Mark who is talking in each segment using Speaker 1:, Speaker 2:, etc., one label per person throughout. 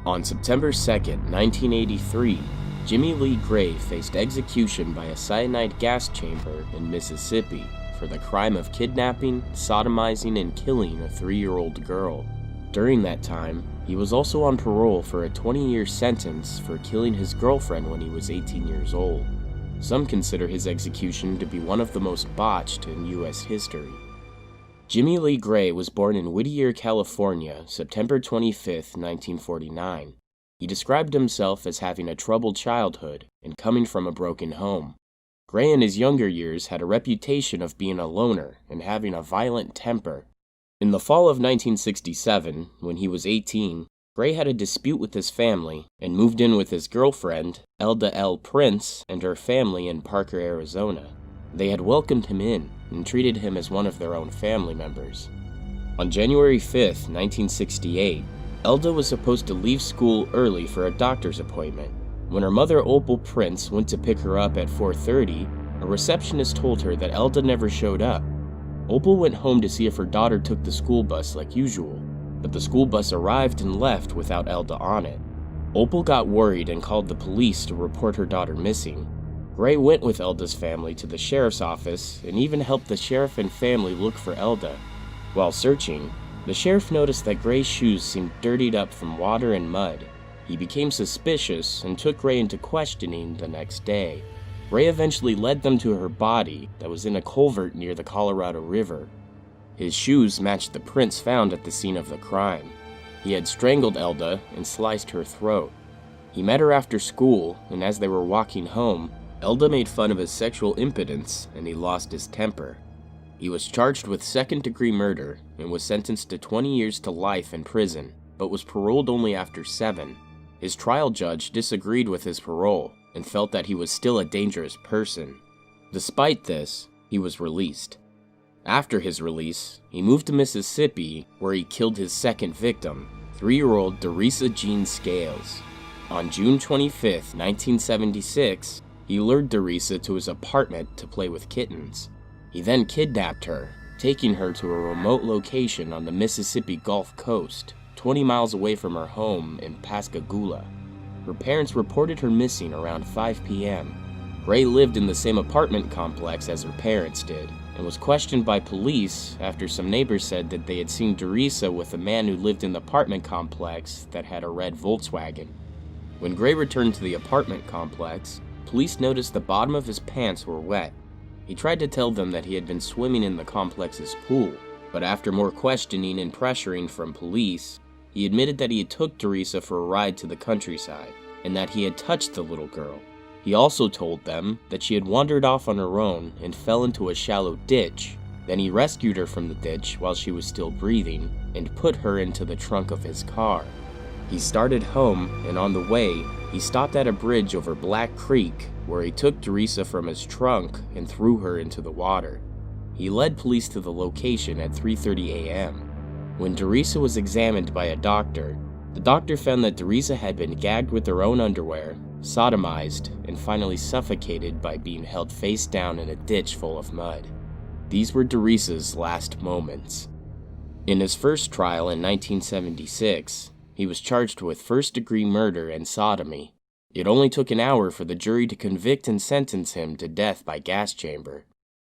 Speaker 1: On September 2nd, 1983, Jimmy Lee Gray faced execution by a cyanide gas chamber in Mississippi for the crime of kidnapping, sodomizing, and killing a 3-year-old girl. During that time, he was also on parole for a 20-year sentence for killing his girlfriend when he was 18 years old. Some consider his execution to be one of the most botched in U.S. history. Jimmy Lee Gray was born in Whittier, California, September 25, 1949. He described himself as having a troubled childhood and coming from a broken home. Gray in his younger years had a reputation of being a loner and having a violent temper. In the fall of 1967, when he was 18, Gray had a dispute with his family and moved in with his girlfriend, Elda L. Prince, and her family in Parker, Arizona. They had welcomed him in and treated him as one of their own family members. On January 5, 1968, Elda was supposed to leave school early for a doctor's appointment. When her mother, Opal Prince, went to pick her up at 4:30, a receptionist told her that Elda never showed up. Opal went home to see if her daughter took the school bus like usual, but the school bus arrived and left without Elda on it. Opal got worried and called the police to report her daughter missing. Gray went with Elda's family to the sheriff's office and even helped the sheriff and family look for Elda. While searching, the sheriff noticed that Gray's shoes seemed dirtied up from water and mud. He became suspicious and took Gray into questioning the next day. Gray eventually led them to her body that was in a culvert near the Colorado River. His shoes matched the prints found at the scene of the crime. He had strangled Elda and sliced her throat. He met her after school, and as they were walking home, Elda made fun of his sexual impotence and he lost his temper. He was charged with second-degree murder and was sentenced to 20 years to life in prison, but was paroled only after 7. His trial judge disagreed with his parole and felt that he was still a dangerous person. Despite this, he was released. After his release, he moved to Mississippi, where he killed his second victim, 3-year-old Theresa Jean Scales. On June 25, 1976, he lured Theresa to his apartment to play with kittens. He then kidnapped her, taking her to a remote location on the Mississippi Gulf Coast, 20 miles away from her home in Pascagoula. Her parents reported her missing around 5 p.m. Gray lived in the same apartment complex as her parents did, and was questioned by police after some neighbors said that they had seen Theresa with a man who lived in the apartment complex that had a red Volkswagen. When Gray returned to the apartment complex, police noticed the bottom of his pants were wet. He tried to tell them that he had been swimming in the complex's pool, but after more questioning and pressuring from police, he admitted that he had took Theresa for a ride to the countryside, and that he had touched the little girl. He also told them that she had wandered off on her own and fell into a shallow ditch. Then he rescued her from the ditch while she was still breathing and put her into the trunk of his car. He started home, and on the way, he stopped at a bridge over Black Creek, where he took Theresa from his trunk and threw her into the water. He led police to the location at 3:30 a.m. When Theresa was examined by a doctor, the doctor found that Theresa had been gagged with her own underwear, sodomized, and finally suffocated by being held face down in a ditch full of mud. These were Theresa's last moments. In his first trial in 1976, he was charged with first-degree murder and sodomy. It only took an hour for the jury to convict and sentence him to death by gas chamber.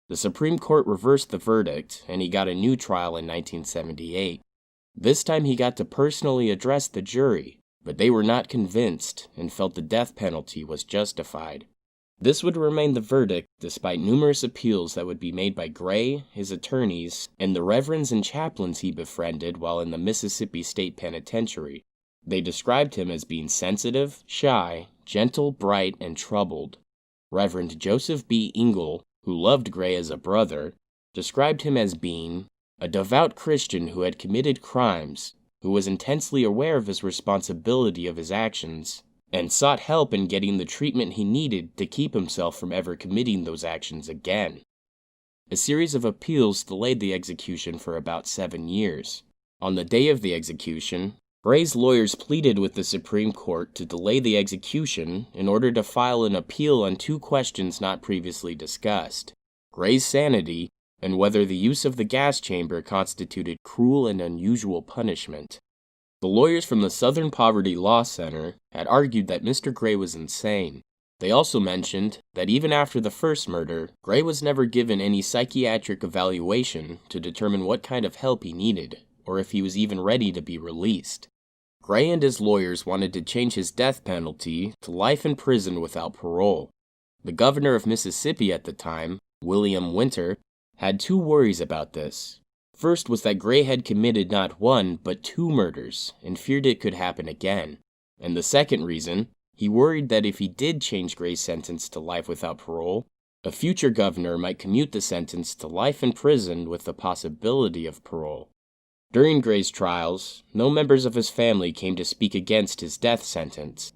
Speaker 1: The Supreme Court reversed the verdict, and he got a new trial in 1978. This time he got to personally address the jury, but they were not convinced and felt the death penalty was justified. This would remain the verdict despite numerous appeals that would be made by Gray, his attorneys, and the reverends and chaplains he befriended while in the Mississippi State Penitentiary. They described him as being sensitive, shy, gentle, bright, and troubled. Reverend Joseph B. Ingle, who loved Gray as a brother, described him as being a devout Christian who had committed crimes, who was intensely aware of his responsibility of his actions, and sought help in getting the treatment he needed to keep himself from ever committing those actions again. A series of appeals delayed the execution for about 7 years. On the day of the execution, Gray's lawyers pleaded with the Supreme Court to delay the execution in order to file an appeal on 2 questions not previously discussed: Gray's sanity and whether the use of the gas chamber constituted cruel and unusual punishment. The lawyers from the Southern Poverty Law Center had argued that Mr. Gray was insane. They also mentioned that even after the first murder, Gray was never given any psychiatric evaluation to determine what kind of help he needed, or if he was even ready to be released. Gray and his lawyers wanted to change his death penalty to life in prison without parole. The governor of Mississippi at the time, William Winter, had two worries about this. First was that Gray had committed not one, but two murders, and feared it could happen again. And the second reason, he worried that if he did change Gray's sentence to life without parole, a future governor might commute the sentence to life in prison with the possibility of parole. During Gray's trials, no members of his family came to speak against his death sentence.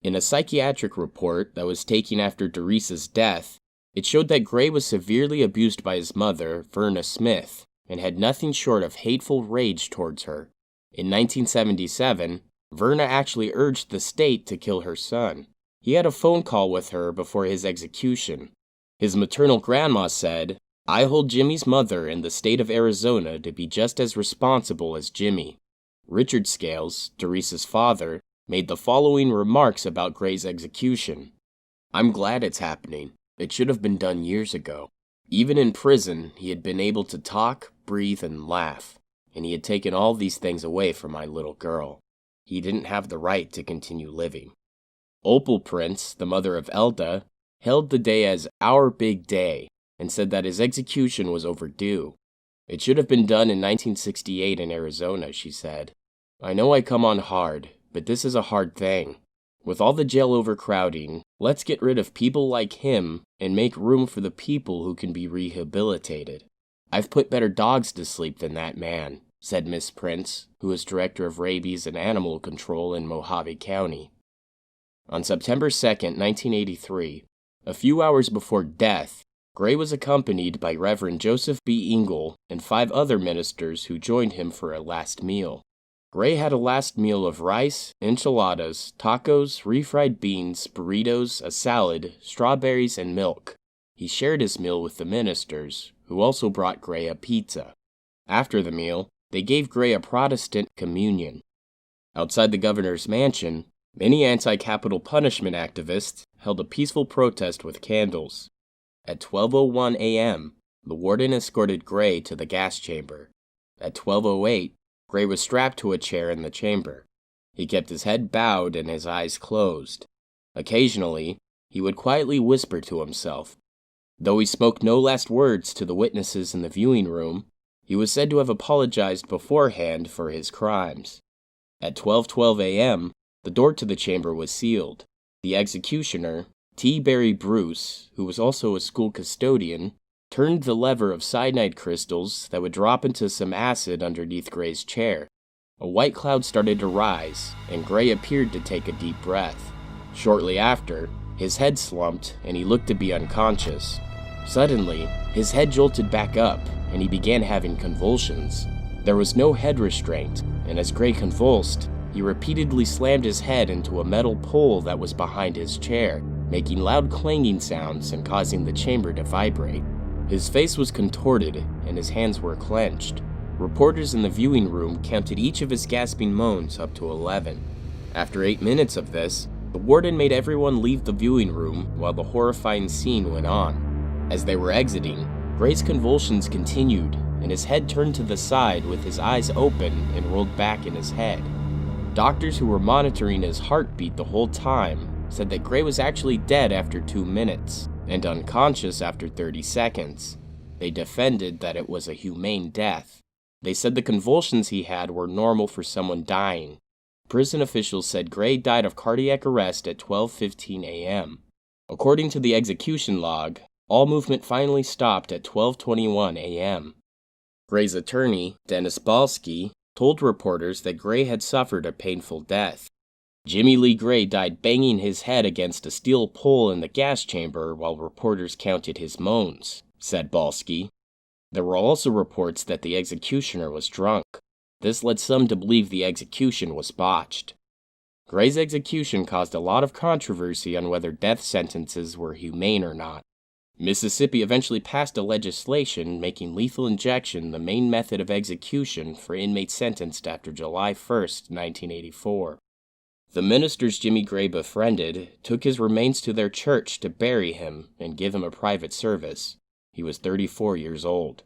Speaker 1: In a psychiatric report that was taken after Theresa's death, it showed that Gray was severely abused by his mother, Verna Smith, and had nothing short of hateful rage towards her. In 1977, Verna actually urged the state to kill her son. He had a phone call with her before his execution. His maternal grandma said, "I hold Jimmy's mother in the state of Arizona to be just as responsible as Jimmy." Richard Scales, Theresa's father, made the following remarks about Gray's execution. "I'm glad it's happening. It should have been done years ago. Even in prison, he had been able to talk, breathe, and laugh, and he had taken all these things away from my little girl. He didn't have the right to continue living." Opal Prince, the mother of Elda, hailed the day as "our big day," and said that his execution was overdue. "It should have been done in 1968 in Arizona," she said. "I know I come on hard, but this is a hard thing. With all the jail overcrowding, let's get rid of people like him and make room for the people who can be rehabilitated. I've put better dogs to sleep than that man," said Miss Prince, who was director of rabies and animal control in Mojave County. On September 2, 1983, a few hours before death, Gray was accompanied by Reverend Joseph B. Ingle and 5 other ministers who joined him for a last meal. Gray had a last meal of rice, enchiladas, tacos, refried beans, burritos, a salad, strawberries, and milk. He shared his meal with the ministers, who also brought Gray a pizza. After the meal, they gave Gray a Protestant communion. Outside the governor's mansion, many anti-capital punishment activists held a peaceful protest with candles. At 12:01 a.m., the warden escorted Gray to the gas chamber. At 12:08, Gray was strapped to a chair in the chamber. He kept his head bowed and his eyes closed. Occasionally, he would quietly whisper to himself. Though he spoke no last words to the witnesses in the viewing room, he was said to have apologized beforehand for his crimes. At 12:12 a.m., the door to the chamber was sealed. The executioner, T. Barry Bruce, who was also a school custodian, turned the lever of cyanide crystals that would drop into some acid underneath Gray's chair. A white cloud started to rise, and Gray appeared to take a deep breath. Shortly after, his head slumped, and he looked to be unconscious. Suddenly, his head jolted back up, and he began having convulsions. There was no head restraint, and as Gray convulsed, he repeatedly slammed his head into a metal pole that was behind his chair, making loud clanging sounds and causing the chamber to vibrate. His face was contorted, and his hands were clenched. Reporters in the viewing room counted each of his gasping moans up to 11. After 8 minutes of this, the warden made everyone leave the viewing room while the horrifying scene went on. As they were exiting, Gray's convulsions continued, and his head turned to the side with his eyes open and rolled back in his head. Doctors who were monitoring his heartbeat the whole time said that Gray was actually dead after 2 minutes, and unconscious after 30 seconds. They defended that it was a humane death. They said the convulsions he had were normal for someone dying. Prison officials said Gray died of cardiac arrest at 12:15 a.m. According to the execution log, all movement finally stopped at 12:21 a.m. Gray's attorney, Dennis Balsky, told reporters that Gray had suffered a painful death. Jimmy Lee Gray died banging his head against a steel pole in the gas chamber while reporters counted his moans, said Balsky. There were also reports that the executioner was drunk. This led some to believe the execution was botched. Gray's execution caused a lot of controversy on whether death sentences were humane or not. Mississippi eventually passed a legislation making lethal injection the main method of execution for inmates sentenced after July 1st, 1984. The ministers Jimmy Gray befriended took his remains to their church to bury him and give him a private service. He was 34 years old.